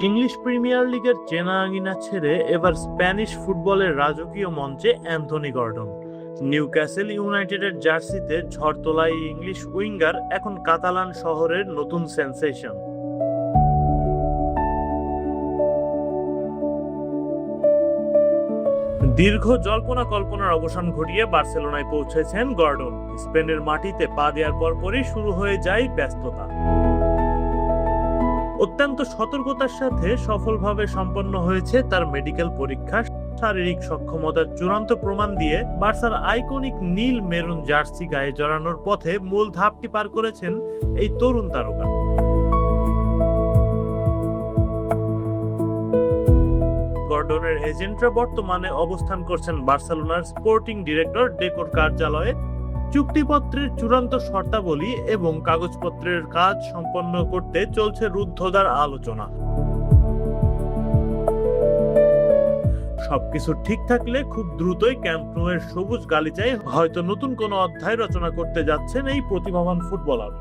English premier লিগের চেনা আঙিনা ছেড়ে এবার স্প্যানিশ ফুটবলের রাজকীয় মঞ্চে অ্যান্থনি গর্ডন। নিউক্যাসল ইউনাইটেডের জার্সিতে ঝড় তোলা এই ইংলিশ উইঙ্গার এখন কাতালান শহরের নতুন সেন্সেশন। দীর্ঘ জল্পনা কল্পনার অবসান ঘটিয়ে বার্সেলোনায় পৌঁছেছেন গর্ডন। স্পেনের মাটিতে পা দেওয়ার পরপরই শুরু হয়ে যায় ব্যস্ততা। অত্যন্ত সতর্কতার সাথে সফলভাবে সম্পন্ন হয়েছে তার মেডিকেল পরীক্ষা। শারীরিক সক্ষমতার চূড়ান্ত প্রমাণ দিয়ে বার্সার আইকনিক নীল মেরুন জার্সি গায়ে জড়ানোর পথে মূল ধাপটি পার করেছেন এই তরুণ তারকা। গর্ডনের এজেন্টরা বর্তমানে অবস্থান করছেন বার্সেলোনার স্পোর্টিং ডিরেক্টর ডেকোর কার্যালয়ে। চুক্তিপত্রের চূড়ান্ত শর্তাবলী এবং কাগজপত্রের কাজ সম্পন্ন করতে চলছে রুদ্ধদ্বার আলোচনা। সবকিছু ঠিক থাকলে খুব দ্রুতই ক্যাম্প নু এর সবুজ গালিচায় হয়তো নতুন কোনো অধ্যায় রচনা করতে যাচ্ছেন এই প্রতিভাবান ফুটবলার।